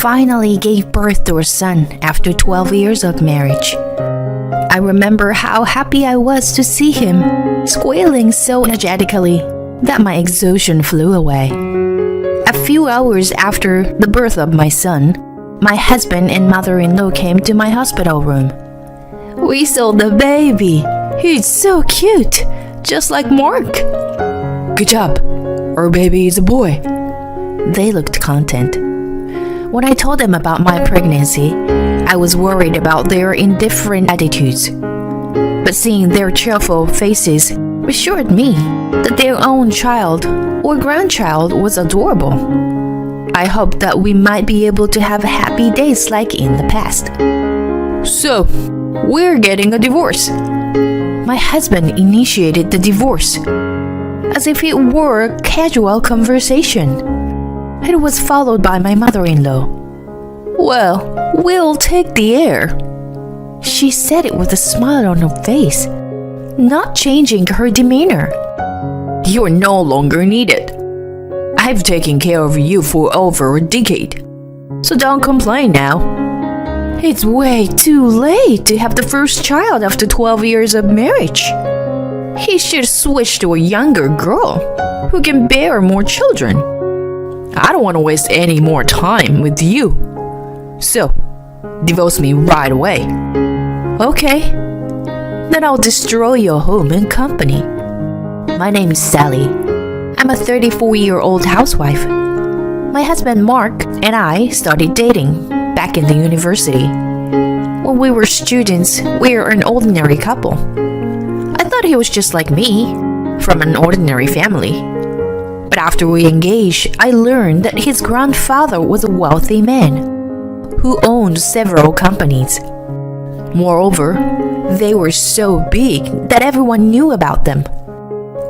finally gave birth to a son after 12 years of marriage. I remember how happy I was to see him, squealing so energetically that my exhaustion flew away. A few hours after the birth of my son, my husband and mother-in-law came to my hospital room. "We saw the baby. He's so cute, just like Mark." "Good job. Our baby is a boy." They looked content. When I told them about my pregnancy, I was worried about their indifferent attitudes. But seeing their cheerful faces reassured me that their own child or grandchild was adorable. I hoped that we might be able to have happy days like in the past. "So, we're getting a divorce." My husband initiated the divorce, as if it were a casual conversation. It was followed by my mother-in-law. "Well, we'll take the heir." She said it with a smile on her face, not changing her demeanor. "You're no longer needed. I've taken care of you for over a decade, so don't complain now." It's way too late to have the first child after 12 years of marriage. He should switch to a younger girl who can bear more children. I don't want to waste any more time with you. So, divorce me right away. Okay, then I'll destroy your home and company. My name is Sally. I'm a 34-year-old housewife. My husband Mark and I started dating back in the university. When we were students, we were an ordinary couple. I thought he was just like me, from an ordinary family. But after we engaged, I learned that his grandfather was a wealthy man who owned several companies. Moreover, they were so big that everyone knew about them.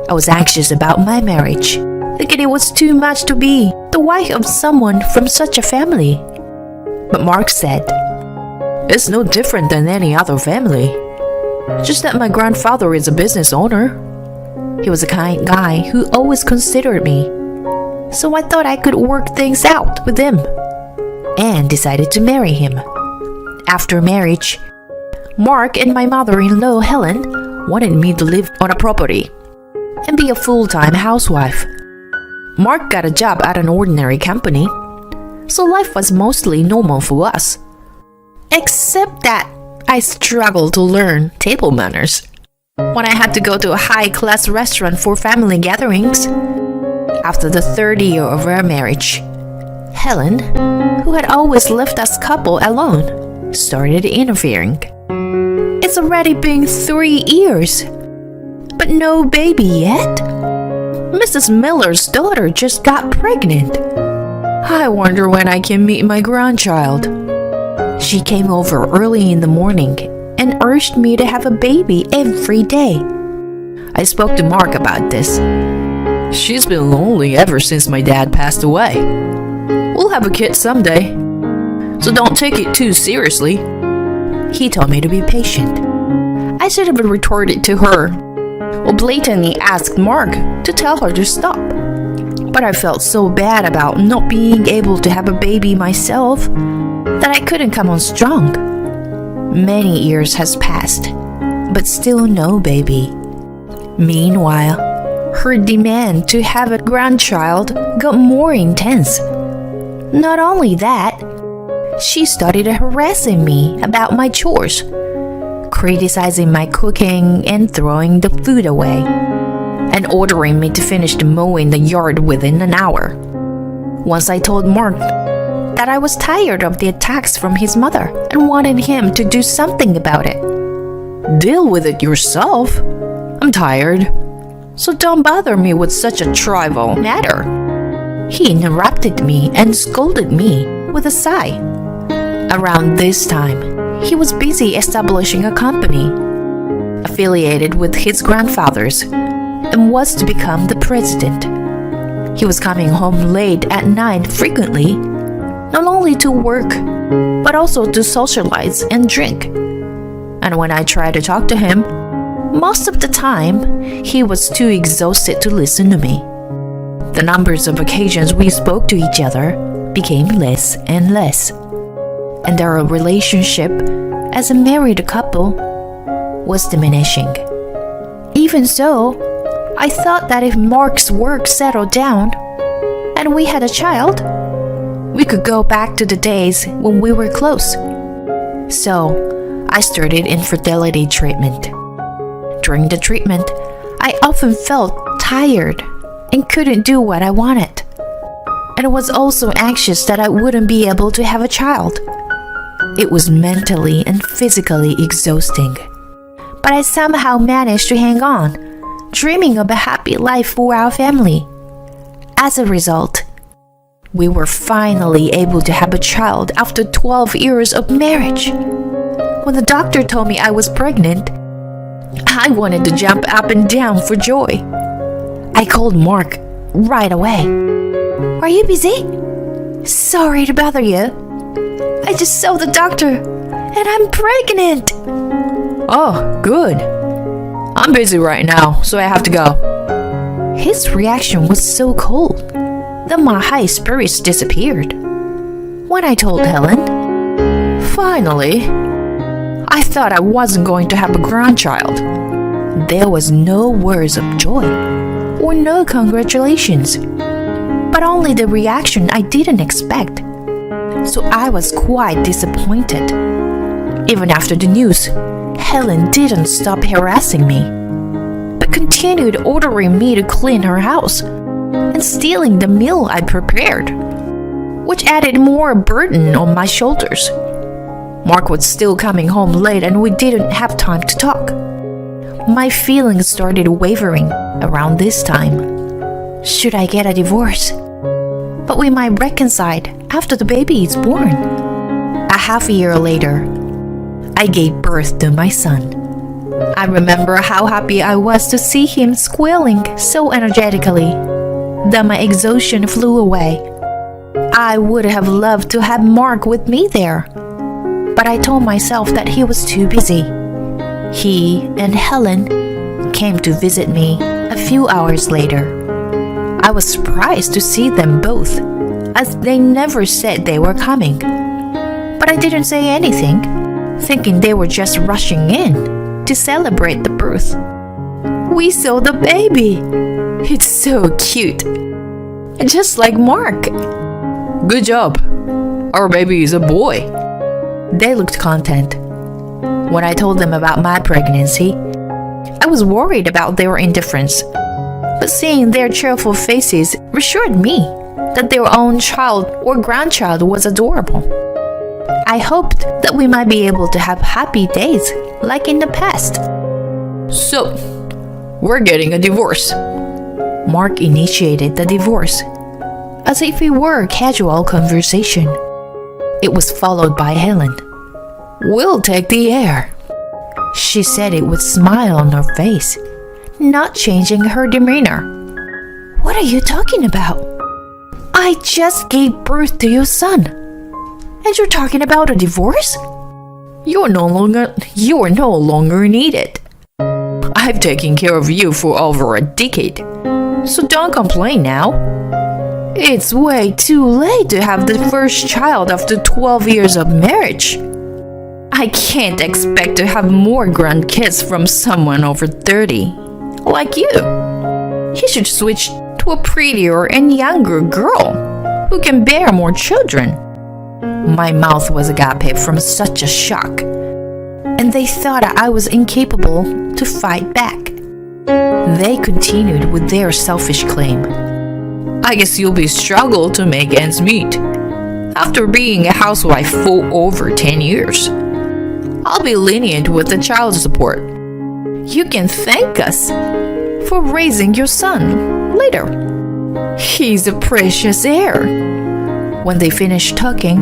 I was anxious about my marriage, thinking it was too much to be the wife of someone from such a family. But Mark said, "It's no different than any other family. Just that my grandfather is a business owner." He was a kind guy who always considered me. So I thought I could work things out with him and decided to marry him. After marriage, Mark and my mother-in-law Helen wanted me to live on a property and be a full-time housewife. Mark got a job at an ordinary company, so life was mostly normal for us. Except that I struggled to learn table manners when I had to go to a high-class restaurant for family gatherings. After the third year of our marriage, Helen, who had always left us couple alone, started interfering. It's already been 3 years, but no baby yet? Mrs. Miller's daughter just got pregnant. I wonder when I can meet my grandchild. She came over early in the morning and urged me to have a baby every day. I spoke to Mark about this. "She's been lonely ever since my dad passed away. We'll have a kid someday, so don't take it too seriously." He told me to be patient. I should have retorted to her, or blatantly asked Mark to tell her to stop. But I felt so bad about not being able to have a baby myself that I couldn't come on strong. Many years has passed, but still no baby. Meanwhile, her demand to have a grandchild got more intense. Not only that, she started harassing me about my chores, criticizing my cooking and throwing the food away, and ordering me to finish the mowing the yard within an hour. Once I told Mark that I was tired of the attacks from his mother and wanted him to do something about it. "Deal with it yourself. I'm tired, so don't bother me with such a trivial matter." He interrupted me and scolded me with a sigh. Around this time, he was busy establishing a company affiliated with his grandfather's and was to become the president. He was coming home late at night frequently, not only to work, but also to socialize and drink. And when I tried to talk to him, most of the time, he was too exhausted to listen to me. The numbers of occasions we spoke to each other became less and less, and our relationship as a married couple was diminishing. Even so, I thought that if Mark's work settled down and we had a child, we could go back to the days when we were close. So, I started infertility treatment. During the treatment, I often felt tired and couldn't do what I wanted. And I was also anxious that I wouldn't be able to have a child. It was mentally and physically exhausting. But I somehow managed to hang on, dreaming of a happy life for our family. As a result, we were finally able to have a child after 12 years of marriage. When the doctor told me I was pregnant, I wanted to jump up and down for joy. I called Mark right away. "Are you busy? Sorry to bother you. I just saw the doctor and I'm pregnant." Oh, good. I'm busy right now, so I have to go. His reaction was so cold that my high spirits disappeared. When I told Helen, Finally, I thought I wasn't going to have a grandchild. there was no words of joy or no congratulations, but only the reaction I didn't expect. So I was quite disappointed. Even after the news, Helen didn't stop harassing me, but continued ordering me to clean her house and stealing the meal I prepared, which added more burden on my shoulders. Mark was still coming home late and we didn't have time to talk. My feelings started wavering around this time. Should I get a divorce? But we might reconcile after the baby is born. A half a year later, I gave birth to my son. I remember how happy I was to see him squealing so energetically that my exhaustion flew away. I would have loved to have Mark with me there, but I told myself that he was too busy. He and Helen came to visit me a few hours later. I was surprised to see them both, as they never said they were coming. But I didn't say anything, thinking they were just rushing in to celebrate the birth. We saw the baby. It's so cute. Just like Mark. Good job. Our baby is a boy. They looked content. When I told them about my pregnancy, I was worried about their indifference. But seeing their cheerful faces reassured me that their own child or grandchild was adorable. I hoped that we might be able to have happy days like in the past. So, we're getting a divorce. Mark initiated the divorce, as if it were a casual conversation. It was followed by Helen. We'll take the air. She said it with a smile on her face, not changing her demeanor. What are you talking about? I just gave birth to your son, and you're talking about a divorce? You're no longer needed. I've taken care of you for over a decade, so don't complain now. It's way too late to have the first child after 12 years of marriage. I can't expect to have more grandkids from someone over 30, like you. You should switch to a prettier and younger girl who can bear more children. My mouth was agape from such a shock, and they thought I was incapable to fight back. They continued with their selfish claim. I guess you'll be struggle to make ends meet. After being a housewife for over 10 years, I'll be lenient with the child support. You can thank us for raising your son later. He's a precious heir. When they finished talking,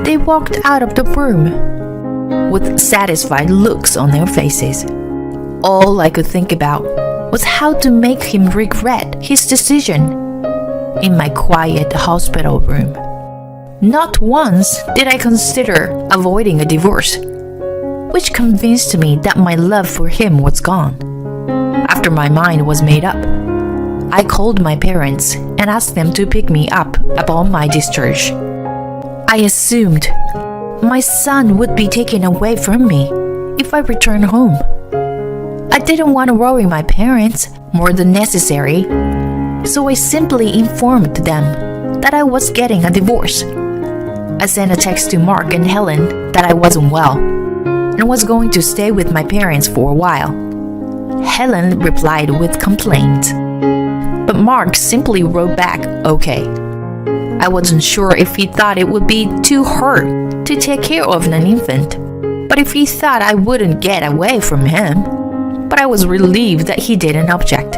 they walked out of the room with satisfied looks on their faces. All I could think about was how to make him regret his decision. In my quiet hospital room, not once did I consider avoiding a divorce, which convinced me that my love for him was gone. After my mind was made up, I called my parents and asked them to pick me up upon my discharge. I assumed my son would be taken away from me if I returned home. I didn't want to worry my parents more than necessary, so I simply informed them that I was getting a divorce. I sent a text to Mark and Helen that I wasn't well and was going to stay with my parents for a while. Helen replied with complaints, but Mark simply wrote back, okay. I wasn't sure if he thought it would be too hard to take care of an infant, but if he thought I wouldn't get away from him, but I was relieved that he didn't object.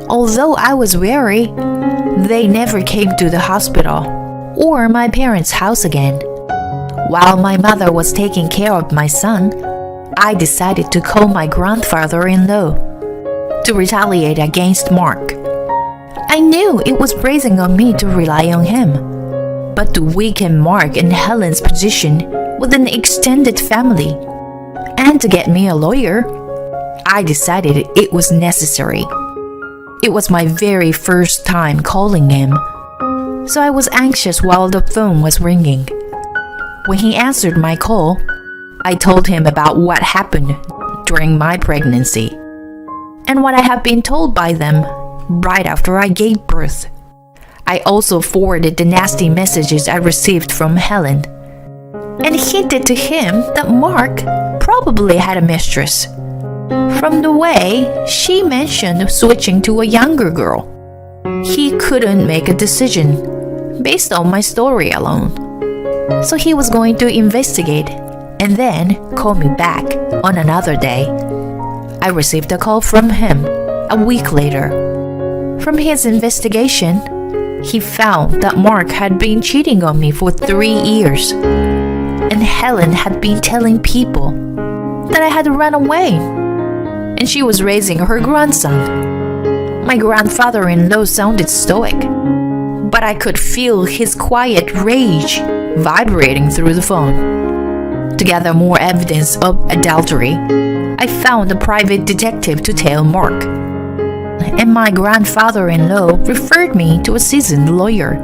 Although I was wary, they never came to the hospital or my parents' house again. While my mother was taking care of my son, I decided to call my grandfather-in-law to retaliate against Mark. I knew it was brazen on me to rely on him, but to weaken Mark and Helen's position with an extended family and to get me a lawyer, I decided it was necessary. It was my very first time calling him, so I was anxious while the phone was ringing. When he answered my call, I told him about what happened during my pregnancy and what I had been told by them right after I gave birth. I also forwarded the nasty messages I received from Helen and hinted to him that Mark probably had a mistress, from the way she mentioned switching to a younger girl. He couldn't make a decision based on my story alone, so he was going to investigate and then call me back on another day. I received a call from him a week later. From his investigation, he found that Mark had been cheating on me for 3 years, and Helen had been telling people that I had run away, and she was raising her grandson. My grandfather-in-law sounded stoic, but I could feel his quiet rage vibrating through the phone. To gather more evidence of adultery, I found a private detective to tell Mark, and my grandfather-in-law referred me to a seasoned lawyer.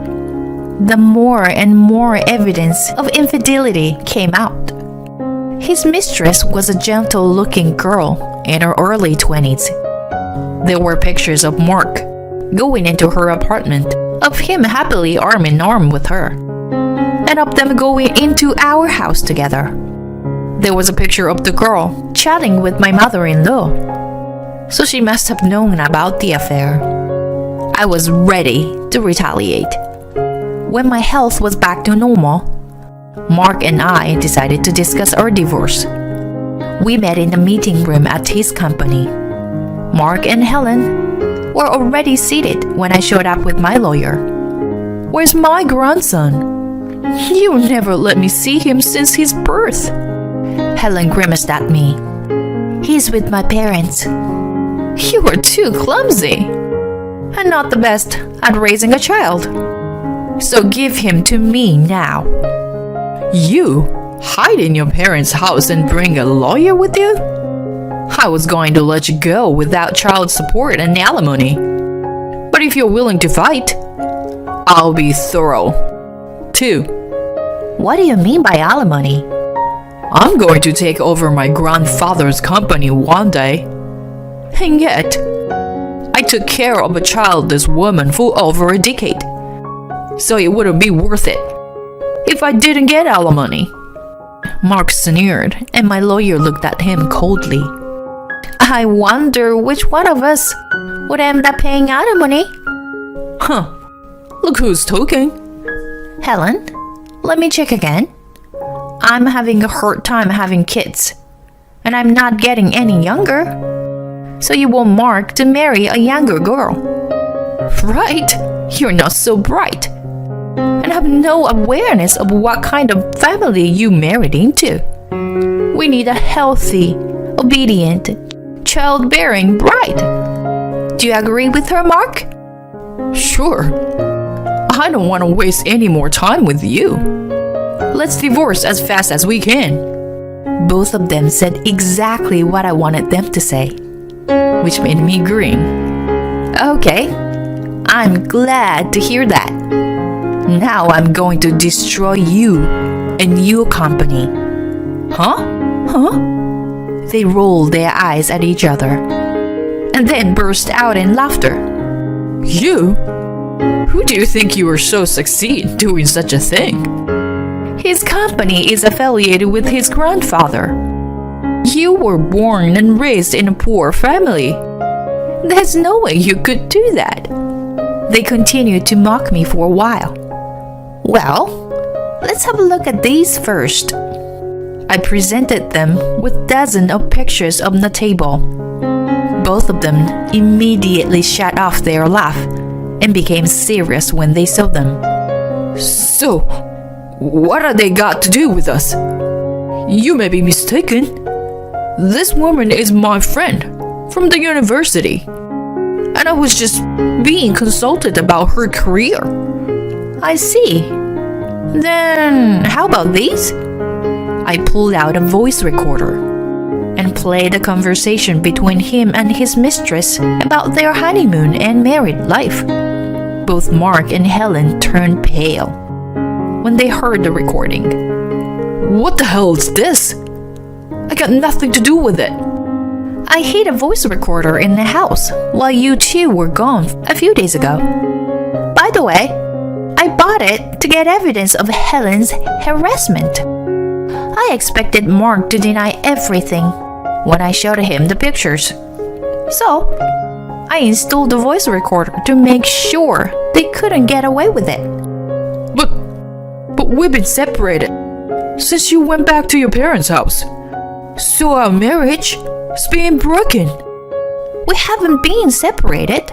The more and more evidence of infidelity came out. His mistress was a gentle-looking girl in her early 20s. There were pictures of Mark going into her apartment, of him happily arm in arm with her, and of them going into our house together. There was a picture of the girl chatting with my mother-in-law, so she must have known about the affair. I was ready to retaliate. When my health was back to normal, Mark and I decided to discuss our divorce. We met in the meeting room at his company. Mark and Helen were already seated when I showed up with my lawyer. "Where's my grandson? You never let me see him since his birth." Helen grimaced at me. "He's with my parents." "You are too clumsy and not the best at raising a child. So give him to me now." "You hide in your parents' house and bring a lawyer with you? I was going to let you go without child support and alimony. But if you're willing to fight, I'll be thorough, too." "What do you mean by alimony?" "I'm going to take over my grandfather's company one day. And yet, I took care of a childless woman for over a decade. So it wouldn't be worth it if I didn't get alimony." Mark sneered, and my lawyer looked at him coldly. "I wonder which one of us would end up paying alimony." "Huh. Look who's talking." "Helen, let me check again. I'm having a hard time having kids, and I'm not getting any younger. So you want Mark to marry a younger girl?" "Right. You're not so bright and have no awareness of what kind of family you married into. We need a healthy, obedient, childbearing bride. Do you agree with her, Mark?" "Sure. I don't want to waste any more time with you. Let's divorce as fast as we can." Both of them said exactly what I wanted them to say, which made me grin. "Okay, I'm glad to hear that. Now I'm going to destroy you and your company. Huh? They rolled their eyes at each other and then burst out in laughter. You? Who do you think you are so succeed doing such a thing? His company is affiliated with his grandfather. You were born and raised in a poor family. There's no way you could do that. They continued to mock me for a while. Well, let's have a look at these first. I presented them with dozens of pictures on the table. Both of them immediately shut off their laugh and became serious when they saw them. So, what have they got to do with us? You may be mistaken. This woman is my friend from the university, and I was just being consulted about her career. I see. Then, how about these? I pulled out a voice recorder and played a conversation between him and his mistress about their honeymoon and married life. Both Mark and Helen turned pale when they heard the recording. What the hell is this? I got nothing to do with it. I hid a voice recorder in the house while you two were gone a few days ago. By the way, I bought it to get evidence of Helen's harassment. I expected Mark to deny everything when I showed him the pictures. So, I installed the voice recorder to make sure they couldn't get away with it. But we've been separated since you went back to your parents' house. So our marriage is being broken. We haven't been separated.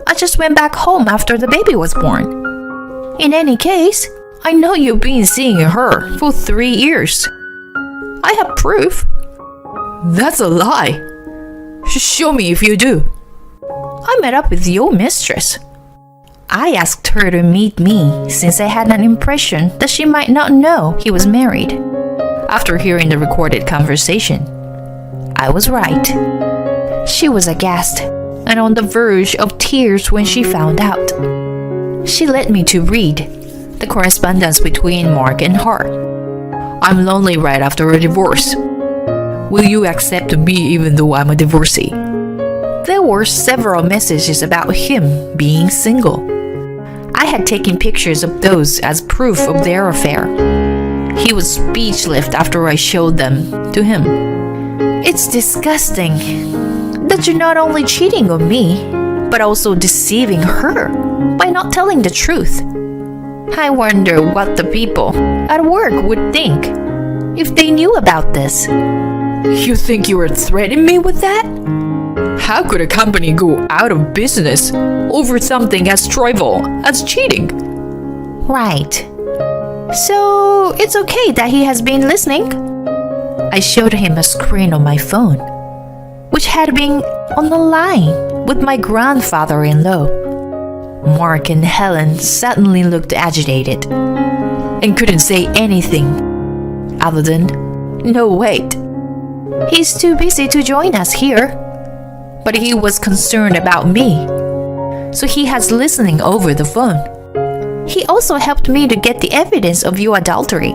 I just went back home after the baby was born. In any case, I know you've been seeing her for 3 years. I have proof. That's a lie. Show me if you do. I met up with your mistress. I asked her to meet me since I had an impression that she might not know he was married. After hearing the recorded conversation, I was right. She was aghast and on the verge of tears when she found out. She led me to read the correspondence between Mark and her. I'm lonely right after a divorce. Will you accept me even though I'm a divorcee? There were several messages about him being single. I had taken pictures of those as proof of their affair. He was speechless after I showed them to him. It's disgusting that you're not only cheating on me, but also deceiving her by not telling the truth. I wonder what the people at work would think if they knew about this. You think you were threatening me with that? How could a company go out of business over something as trivial as cheating? Right. So, it's okay that he has been listening? I showed him a screen on my phone, which had been on the line with my grandfather-in-law. Mark and Helen suddenly looked agitated and couldn't say anything other than, "No, wait. He's too busy to join us here." But he was concerned about me, so he has listening over the phone. He also helped me to get the evidence of your adultery.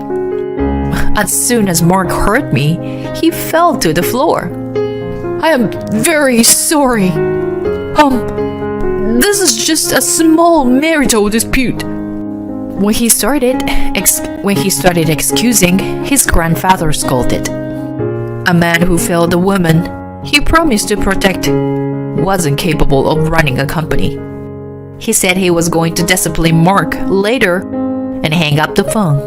As soon as Mark heard me, he fell to the floor. I am very sorry. This is just a small marital dispute. When he started excusing, his grandfather scolded. A man who failed a woman he promised to protect wasn't capable of running a company. He said he was going to discipline Mark later and hang up the phone.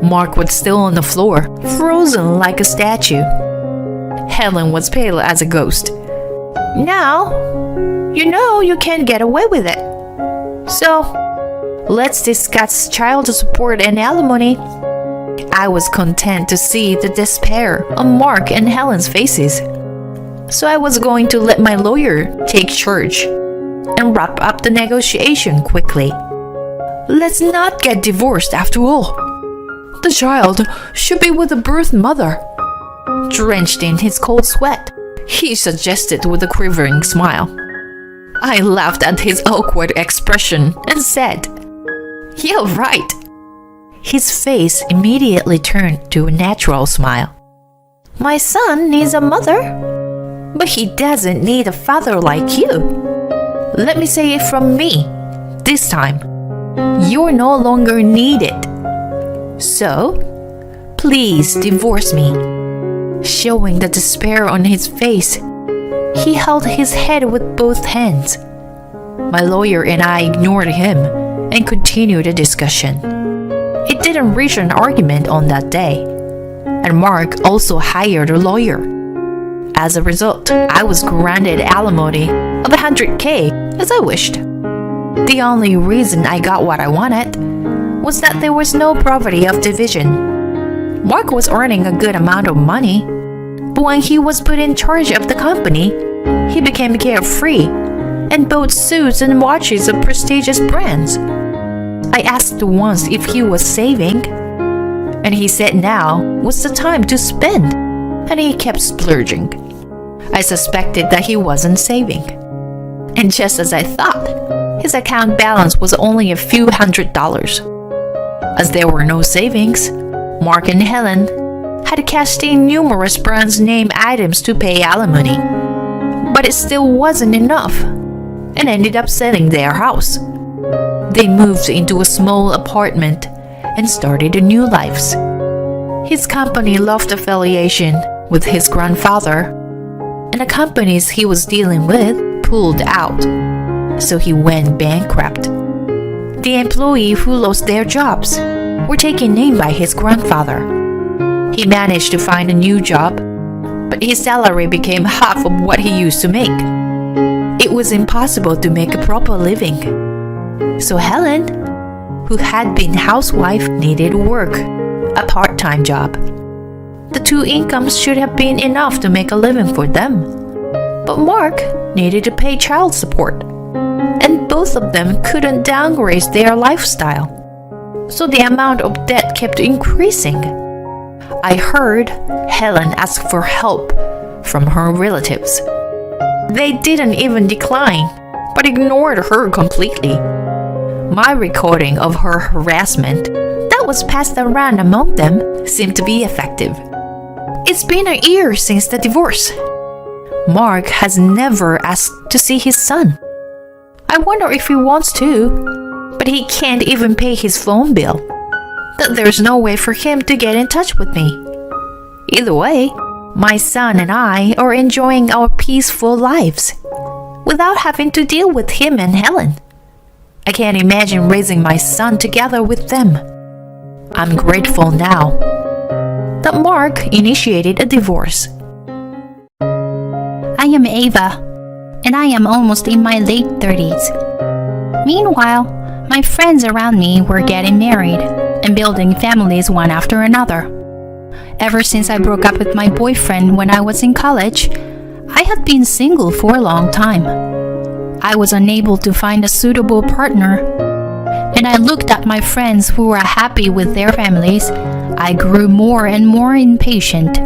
Mark was still on the floor, frozen like a statue. Helen was pale as a ghost. Now, you know you can't get away with it. So, let's discuss child support and alimony. I was content to see the despair on Mark and Helen's faces. So I was going to let my lawyer take charge and wrap up the negotiation quickly. Let's not get divorced after all. The child should be with the birth mother. Drenched in his cold sweat, he suggested with a quivering smile. I laughed at his awkward expression and said, "You're right." His face immediately turned to a natural smile. My son needs a mother, but he doesn't need a father like you. Let me say it from me. This time, you're no longer needed. So, please divorce me. Showing the despair on his face, he held his head with both hands. My lawyer and I ignored him and continued the discussion. It didn't reach an argument on that day, and Mark also hired a lawyer. As a result, I was granted alimony of $100K as I wished. The only reason I got what I wanted was that there was no property of division. Mark was earning a good amount of money, but when he was put in charge of the company, he became carefree and bought suits and watches of prestigious brands. I asked once if he was saving, and he said now was the time to spend, and he kept splurging. I suspected that he wasn't saving. And just as I thought, his account balance was only a few $100s. As there were no savings, Mark and Helen had cashed in numerous brand name items to pay alimony. But it still wasn't enough, and ended up selling their house. They moved into a small apartment and started a new lives. His company lost affiliation with his grandfather, and the companies he was dealing with pulled out, so he went bankrupt. The employees who lost their jobs were taken in by his grandfather. He managed to find a new job, but his salary became half of what he used to make. It was impossible to make a proper living. So Helen, who had been housewife, needed work, a part-time job. The two incomes should have been enough to make a living for them. But Mark needed to pay child support, and both of them couldn't downgrade their lifestyle. So the amount of debt kept increasing. I heard Helen ask for help from her relatives. They didn't even decline, but ignored her completely. My recording of her harassment that was passed around among them seemed to be effective. It's been a year since the divorce. Mark has never asked to see his son. I wonder if he wants to, but he can't even pay his phone bill. That there's no way for him to get in touch with me. Either way, my son and I are enjoying our peaceful lives without having to deal with him and Helen. I can't imagine raising my son together with them. I'm grateful now that Mark initiated a divorce. I am Ava, and I am almost in my late 30s. Meanwhile, my friends around me were getting married and building families one after another. Ever since I broke up with my boyfriend when I was in college, I had been single for a long time. I was unable to find a suitable partner, and I looked at my friends who were happy with their families. I grew more and more impatient.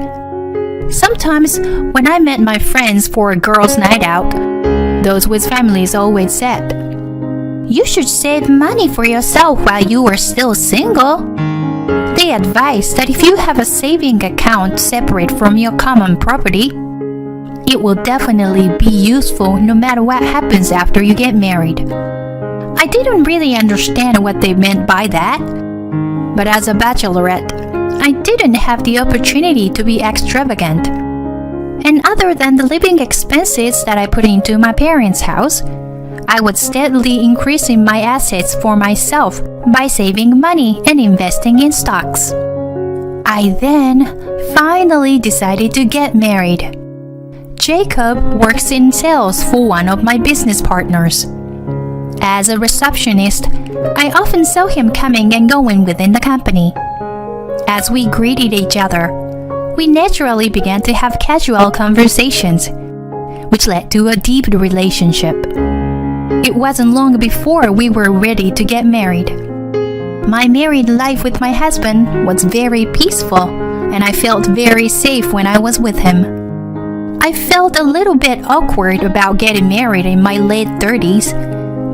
Sometimes, when I met my friends for a girls' night out, those with families always said, "You should save money for yourself while you are still single." They advised that if you have a saving account separate from your common property, it will definitely be useful no matter what happens after you get married. I didn't really understand what they meant by that, but as a bachelorette, I didn't have the opportunity to be extravagant. And other than the living expenses that I put into my parents' house, I was steadily increasing my assets for myself by saving money and investing in stocks. I then finally decided to get married. Jacob works in sales for one of my business partners. As a receptionist, I often saw him coming and going within the company. As we greeted each other, we naturally began to have casual conversations, which led to a deep relationship. It wasn't long before we were ready to get married. My married life with my husband was very peaceful, and I felt very safe when I was with him. I felt a little bit awkward about getting married in my late 30s,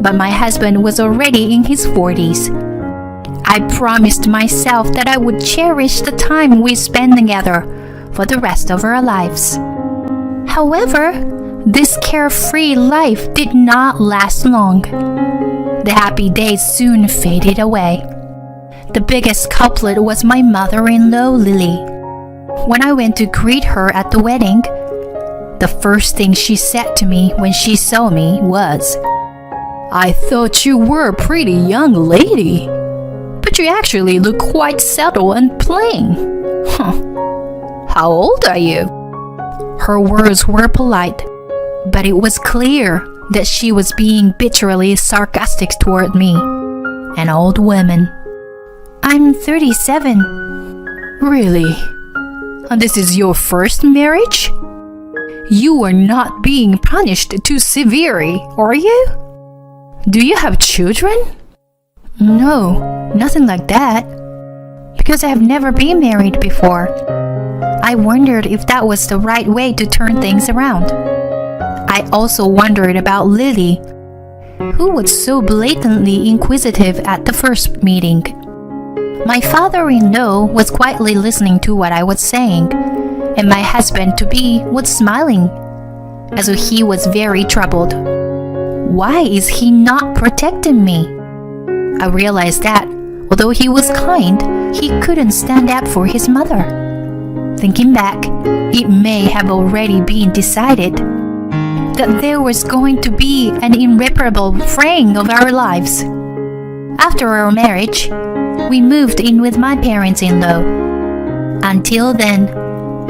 but my husband was already in his 40s. I promised myself that I would cherish the time we spent together for the rest of our lives. However, this carefree life did not last long. The happy days soon faded away. The biggest culprit was my mother-in-law, Lily. When I went to greet her at the wedding, the first thing she said to me when she saw me was, "I thought you were a pretty young lady, but you actually look quite settled and plain. Huh. How old are you?" Her words were polite, but it was clear that she was being bitterly sarcastic toward me, an old woman. "I'm 37. Really? And this is your first marriage? You are not being punished too severely, are you? Do you have children?" No, nothing like that. Because I have never been married before. I wondered if that was the right way to turn things around. I also wondered about Lily, who was so blatantly inquisitive at the first meeting. My father-in-law was quietly listening to what I was saying, and my husband-to-be was smiling, as though he was very troubled. Why is he not protecting me? I realized that, although he was kind, he couldn't stand up for his mother. Thinking back, it may have already been decided that there was going to be an irreparable fraying of our lives. After our marriage, we moved in with my parents-in-law. Until then,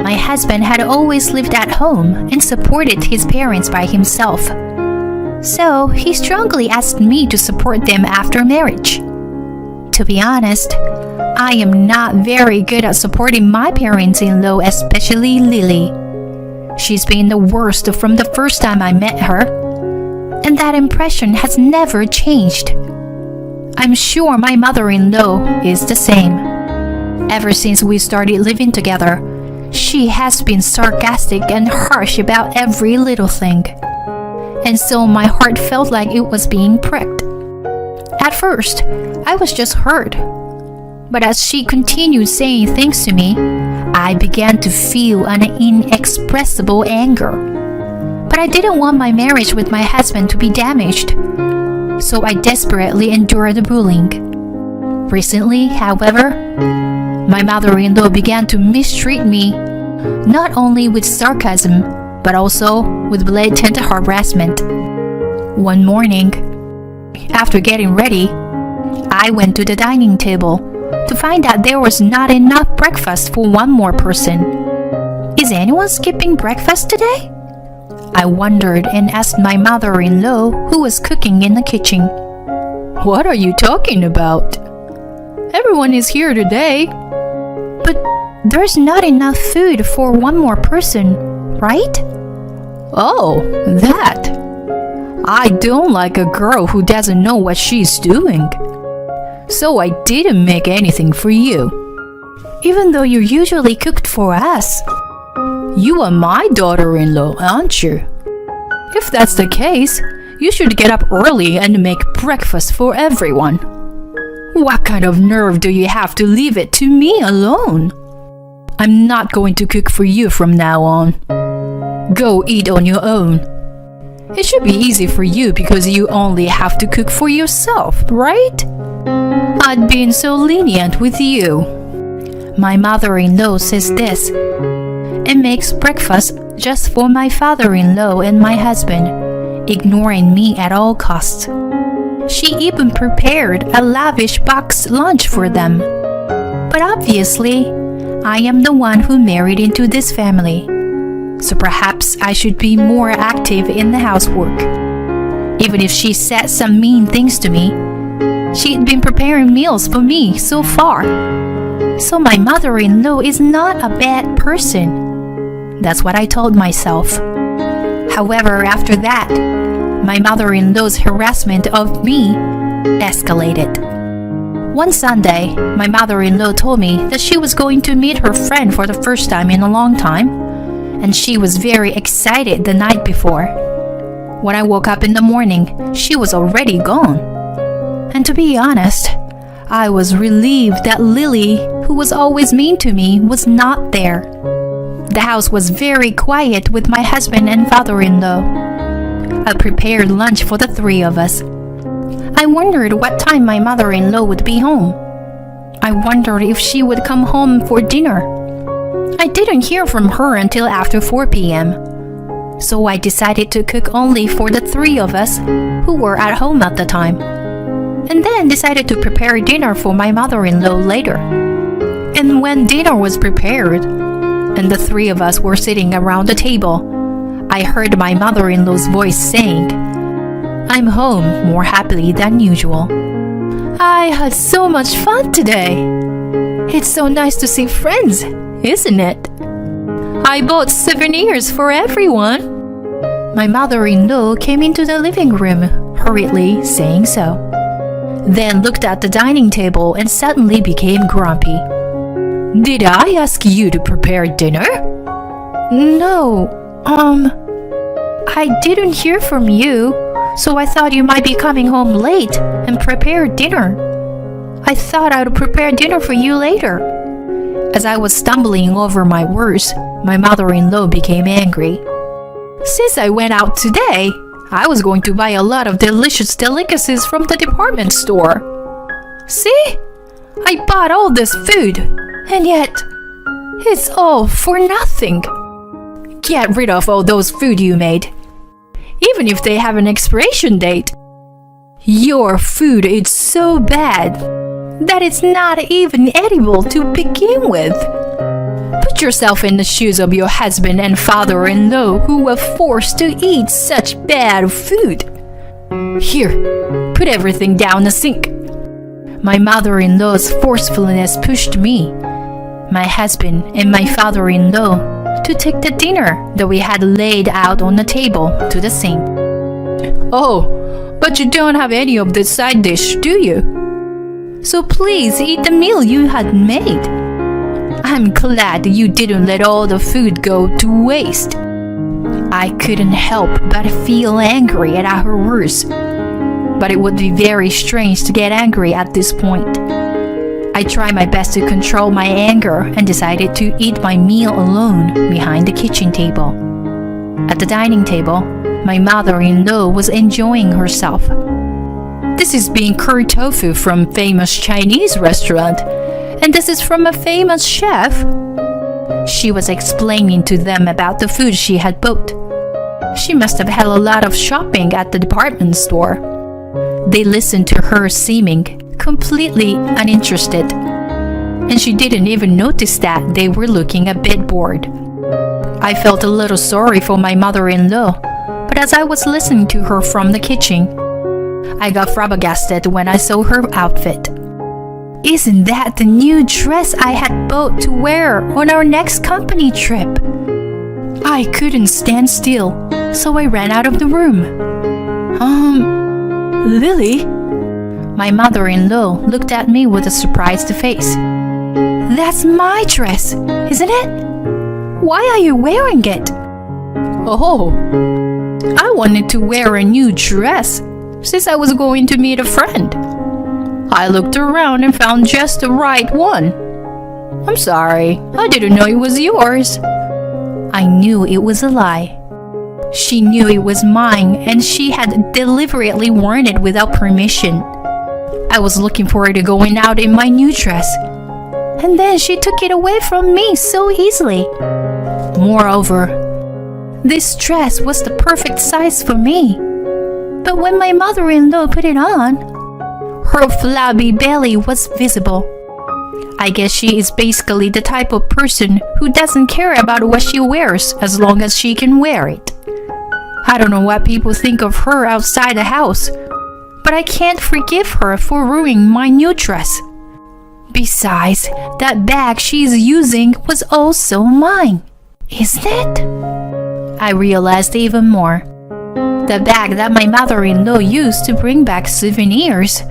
my husband had always lived at home and supported his parents by himself. So he strongly asked me to support them after marriage. To be honest, I am not very good at supporting my parents-in-law, especially Lily. She's been the worst from the first time I met her, and that impression has never changed. I'm sure my mother-in-law is the same. Ever since we started living together, she has been sarcastic and harsh about every little thing. And so my heart felt like it was being pricked. At first, I was just hurt. But as she continued saying things to me, I began to feel an inexpressible anger. But I didn't want my marriage with my husband to be damaged, so I desperately endured the bullying. Recently, however, my mother-in-law began to mistreat me, not only with sarcasm, but also with blatant harassment. One morning, after getting ready, I went to the dining table to find out there was not enough breakfast for one more person. Is anyone skipping breakfast today? I wondered and asked my mother-in-law, who was cooking in the kitchen. "What are you talking about? Everyone is here today." "But there's not enough food for one more person, right?" "Oh, that. I don't like a girl who doesn't know what she's doing. So I didn't make anything for you." "Even though you usually cooked for us." "You are my daughter-in-law, aren't you? If that's the case, you should get up early and make breakfast for everyone. What kind of nerve do you have to leave it to me alone? I'm not going to cook for you from now on. Go eat on your own. It should be easy for you because you only have to cook for yourself, right? I'd been so lenient with you." My mother-in-law says this and makes breakfast just for my father-in-law and my husband, ignoring me at all costs. She even prepared a lavish box lunch for them. But obviously, I am the one who married into this family, so perhaps I should be more active in the housework. Even if she said some mean things to me, she'd been preparing meals for me so far. So my mother-in-law is not a bad person. That's what I told myself. However, after that, my mother-in-law's harassment of me escalated. One Sunday, my mother-in-law told me that she was going to meet her friend for the first time in a long time, and she was very excited the night before. When I woke up in the morning, she was already gone. And to be honest, I was relieved that Lily, who was always mean to me, was not there. The house was very quiet with my husband and father-in-law. I prepared lunch for the three of us. I wondered what time my mother-in-law would be home. I wondered if she would come home for dinner. I didn't hear from her until after 4 p.m. So I decided to cook only for the three of us who were at home at the time, and then decided to prepare dinner for my mother-in-law later. And when dinner was prepared, and the three of us were sitting around the table, I heard my mother-in-law's voice saying, "I'm home more happily than usual. I had so much fun today. It's so nice to see friends, isn't it? I bought souvenirs for everyone." My mother-in-law came into the living room, hurriedly saying so. Then looked at the dining table and suddenly became grumpy. "Did I ask you to prepare dinner?" "No, I didn't hear from you, so I thought you might be coming home late and prepare dinner. I thought I'd prepare dinner for you later." As I was stumbling over my words, my mother-in-law became angry. "Since I went out today, I was going to buy a lot of delicious delicacies from the department store. See? I bought all this food, and yet it's all for nothing. Get rid of all those food you made, even if they have an expiration date. Your food is so bad that it's not even edible to begin with. Put yourself in the shoes of your husband and father-in-law who were forced to eat such bad food. Here, put everything down the sink." My mother-in-law's forcefulness pushed me, my husband, and my father-in-law to take the dinner that we had laid out on the table to the sink. "Oh, but you don't have any of this side dish, do you? So please eat the meal you had made. I'm glad you didn't let all the food go to waste." I couldn't help but feel angry at her words, but it would be very strange to get angry at this point. I tried my best to control my anger and decided to eat my meal alone behind the kitchen table. At the dining table, my mother-in-law was enjoying herself. "This is bean curry tofu from famous Chinese restaurant, and this is from a famous chef." She was explaining to them about the food she had bought. She must have had a lot of shopping at the department store. They listened to her seeming completely uninterested, and she didn't even notice that they were looking a bit bored. I felt a little sorry for my mother-in-law, but as I was listening to her from the kitchen, I got flabbergasted when I saw her outfit. "Isn't that the new dress I had bought to wear on our next company trip?" I couldn't stand still, so I ran out of the room. Lily?" My mother-in-law looked at me with a surprised face. "That's my dress, isn't it? Why are you wearing it?" "Oh, I wanted to wear a new dress since I was going to meet a friend. I looked around and found just the right one. I'm sorry, I didn't know it was yours." I knew it was a lie. She knew it was mine, and she had deliberately worn it without permission. I was looking forward to going out in my new dress, and then she took it away from me so easily. Moreover, this dress was the perfect size for me. But when my mother-in-law put it on, her flabby belly was visible. I guess she is basically the type of person who doesn't care about what she wears as long as she can wear it. I don't know what people think of her outside the house, but I can't forgive her for ruining my new dress. Besides, that bag she's using was also mine, isn't it? I realized even more. The bag that my mother-in-law used to bring back souvenirs.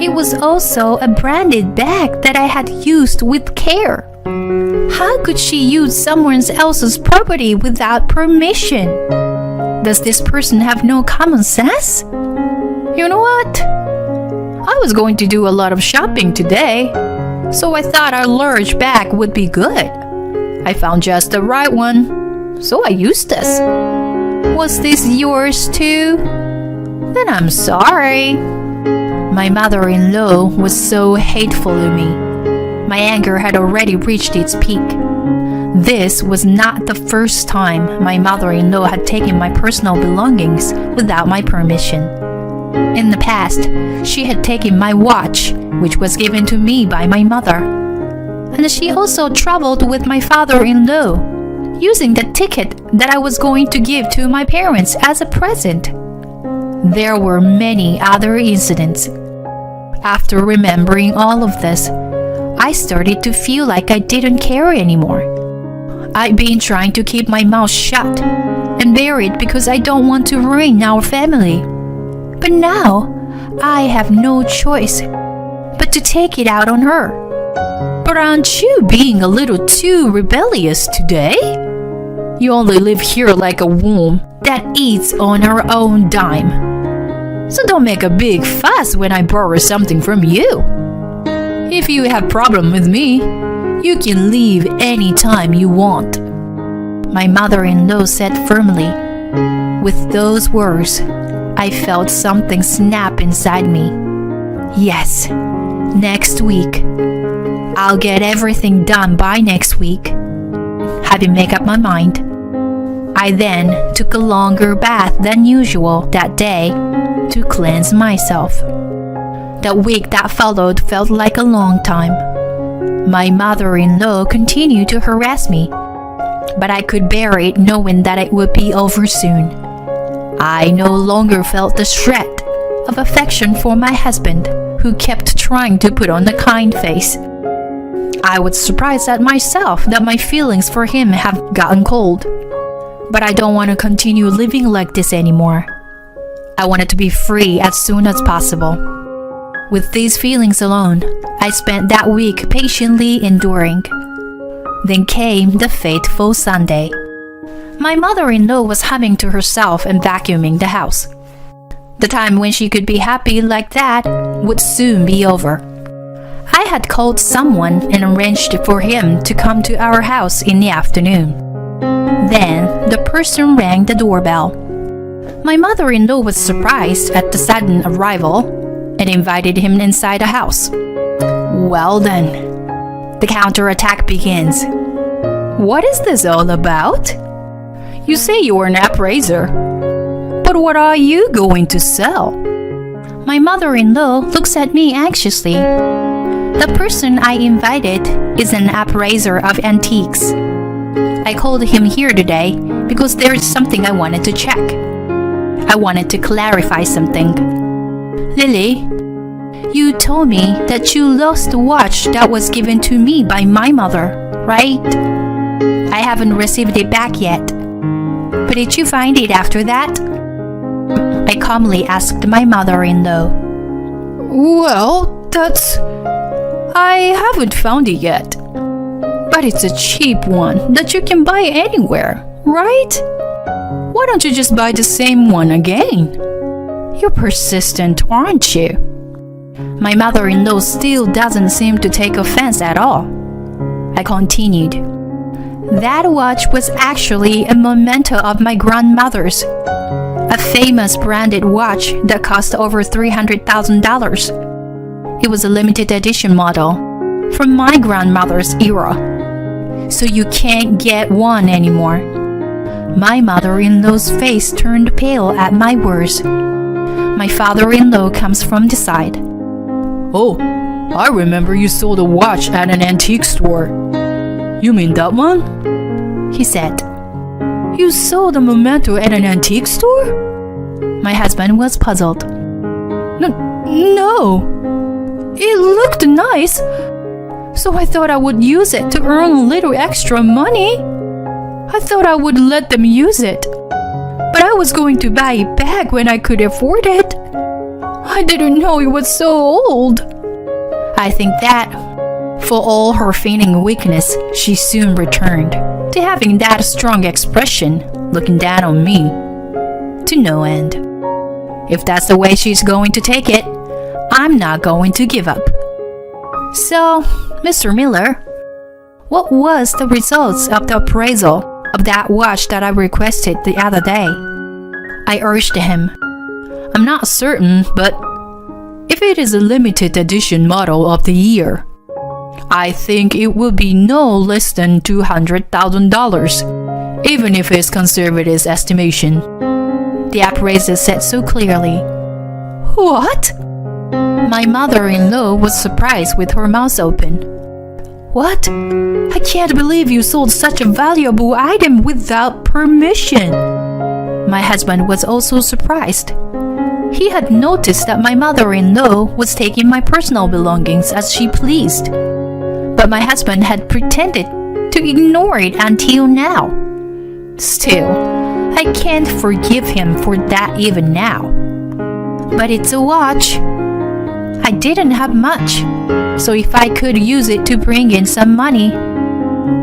It was also a branded bag that I had used with care. How could she use someone else's property without permission? Does this person have no common sense? You know what? I was going to do a lot of shopping today, so I thought a large bag would be good. I found just the right one, so I used this. Was this yours too? Then I'm sorry. My mother-in-law was so hateful to me. My anger had already reached its peak. This was not the first time my mother-in-law had taken my personal belongings without my permission. In the past, she had taken my watch, which was given to me by my mother. And she also traveled with my father-in-law, using the ticket that I was going to give to my parents as a present. There were many other incidents. After remembering all of this, I started to feel like I didn't care anymore. I'd been trying to keep my mouth shut and bear it because I don't want to ruin our family. But now, I have no choice but to take it out on her. But aren't you being a little too rebellious today? You only live here like a worm that eats on her own dime. So don't make a big fuss when I borrow something from you. If you have problem with me, you can leave any time you want. My mother-in-law said firmly. With those words, I felt something snap inside me. Yes, next week. I'll get everything done by next week. Having made up my mind, I then took a longer bath than usual that day to cleanse myself. The week that followed felt like a long time. My mother-in-law continued to harass me, but I could bear it knowing that it would be over soon. I no longer felt the shred of affection for my husband, who kept trying to put on a kind face. I was surprised at myself that my feelings for him have gotten cold. But I don't want to continue living like this anymore. I wanted to be free as soon as possible. With these feelings alone, I spent that week patiently enduring. Then came the fateful Sunday. My mother-in-law was humming to herself and vacuuming the house. The time when she could be happy like that would soon be over. I had called someone and arranged for him to come to our house in the afternoon. Then the person rang the doorbell. My mother-in-law was surprised at the sudden arrival and invited him inside the house. Well then, the counterattack begins. What is this all about? You say you're an appraiser, but what are you going to sell? My mother-in-law looks at me anxiously. The person I invited is an appraiser of antiques. I called him here today because there is something I wanted to check. I wanted to clarify something. Lily, you told me that you lost the watch that was given to me by my mother, right? I haven't received it back yet. But did you find it after that? I calmly asked my mother-in-law. Well, I haven't found it yet. But it's a cheap one that you can buy anywhere, right? Why don't you just buy the same one again? You're persistent, aren't you? My mother-in-law still doesn't seem to take offense at all. I continued. That watch was actually a memento of my grandmother's, a famous branded watch that cost over $300,000. It was a limited edition model from my grandmother's era, so you can't get one anymore. My mother-in-law's face turned pale at my words. My father-in-law comes from the side. Oh, I remember you sold a watch at an antique store. You mean that one? He said. You sold a memento at an antique store? My husband was puzzled. No. It looked nice, so I thought I would use it to earn a little extra money. I thought I would let them use it, but I was going to buy it back when I could afford it. I didn't know it was so old. I think that, For all her feigning weakness, she soon returned to having that strong expression, looking down on me, to no end. If that's the way she's going to take it, I'm not going to give up. So, Mr. Miller, what was the results of the appraisal of that watch that I requested the other day? I urged him. I'm not certain, but if it is a limited edition model of the year, I think it will be no less than $200,000, even if it's conservative estimation. The appraiser said so clearly. What? My mother-in-law was surprised with her mouth open. What? I can't believe you sold such a valuable item without permission. My husband was also surprised. He had noticed that my mother-in-law was taking my personal belongings as she pleased. But my husband had pretended to ignore it until now. Still, I can't forgive him for that even now. But it's a watch. I didn't have much, so if I could use it to bring in some money,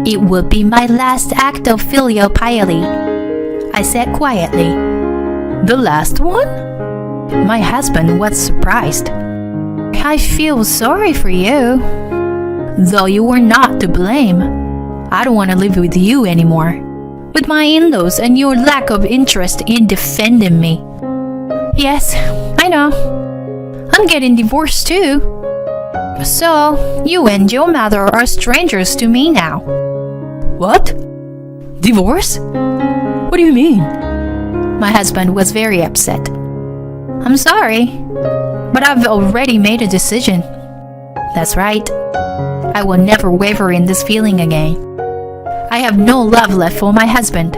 it would be my last act of filial piety, I said quietly. The last one? My husband was surprised. I feel sorry for you. Though you were not to blame. I don't want to live with you anymore, with my in-laws and your lack of interest in defending me. Yes, I know. I'm getting divorced too. So, you and your mother are strangers to me now. What? Divorce? What do you mean? My husband was very upset. I'm sorry, but I've already made a decision. That's right. I will never waver in this feeling again. I have no love left for my husband.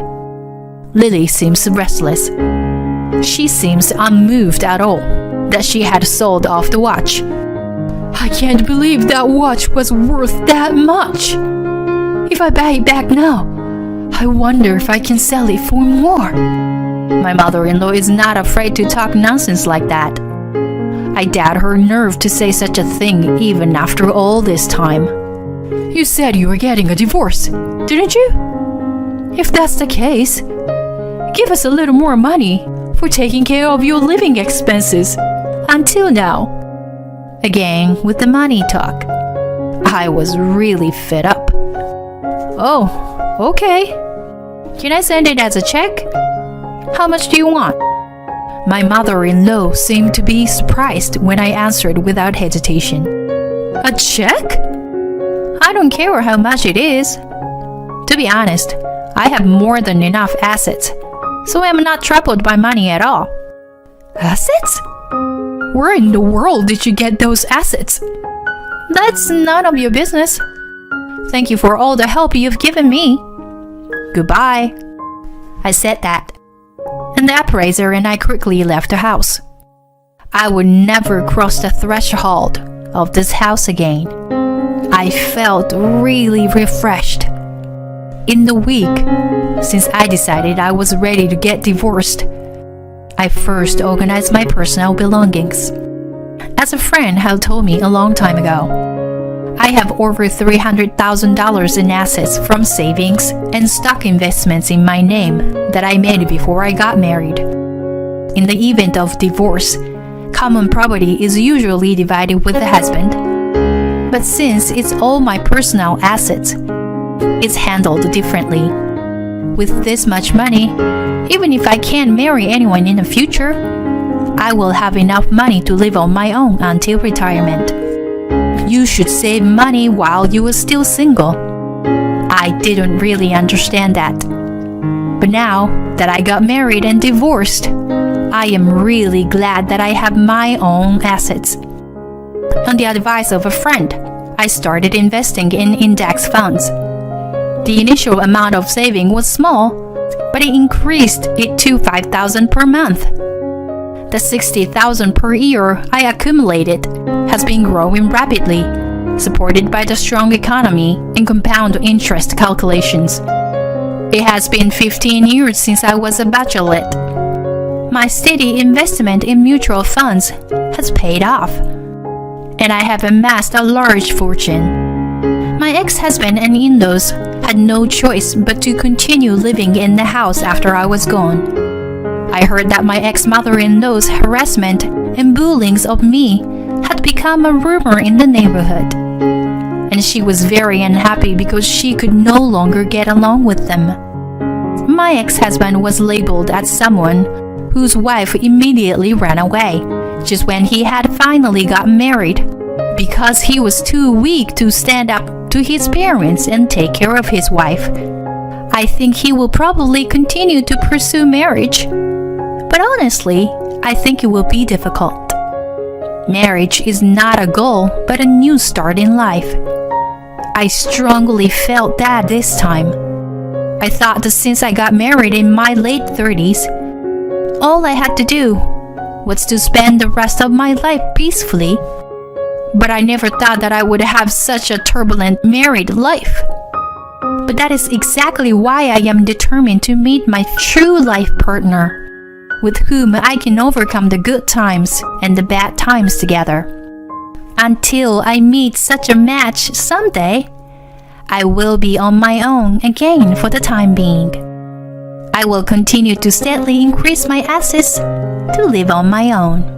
Lily seems restless. She seems unmoved at all that she had sold off the watch. I can't believe that watch was worth that much. If I buy it back now, I wonder if I can sell it for more. My mother-in-law is not afraid to talk nonsense like that. I doubt her nerve to say such a thing even after all this time. You said you were getting a divorce, didn't you? If that's the case, give us a little more money for taking care of your living expenses until now. Again, with the money talk. I was really fed up. Oh, okay. Can I send it as a check? How much do you want? My mother-in-law seemed to be surprised when I answered without hesitation. A check? I don't care how much it is. To be honest, I have more than enough assets, so I'm not troubled by money at all. Assets? Where in the world did you get those assets? That's none of your business. Thank you for all the help you've given me. Goodbye. I said that, and the appraiser and I quickly left the house. I would never cross the threshold of this house again. I felt really refreshed. In the week since I decided I was ready to get divorced, I first organized my personal belongings. As a friend had told me a long time ago, I have over $300,000 in assets from savings and stock investments in my name that I made before I got married. In the event of divorce, common property is usually divided with the husband. But since it's all my personal assets, it's handled differently. With this much money, even if I can't marry anyone in the future, I will have enough money to live on my own until retirement. You should save money while you are still single. I didn't really understand that. But now that I got married and divorced, I am really glad that I have my own assets. On the advice of a friend, I started investing in index funds. The initial amount of saving was small, but it increased it to $5,000 per month. The $60,000 per year I accumulated has been growing rapidly, supported by the strong economy and compound interest calculations. It has been 15 years since I was a bachelorette. My steady investment in mutual funds has paid off, and I have amassed a large fortune. My ex-husband and in-laws had no choice but to continue living in the house after I was gone. I heard that my ex-mother-in-law's harassment and bullying of me had become a rumor in the neighborhood, and she was very unhappy because she could no longer get along with them. My ex-husband was labeled as someone whose wife immediately ran away just when he had finally got married because he was too weak to stand up to his parents and take care of his wife. I think he will probably continue to pursue marriage, but honestly, I think it will be difficult. Marriage is not a goal, but a new start in life. I strongly felt that this time. I thought that since I got married in my late 30s, all I had to do was to spend the rest of my life peacefully. But I never thought that I would have such a turbulent married life. But that is exactly why I am determined to meet my true life partner, with whom I can overcome the good times and the bad times together. Until I meet such a match someday, I will be on my own again for the time being. I will continue to steadily increase my assets to live on my own.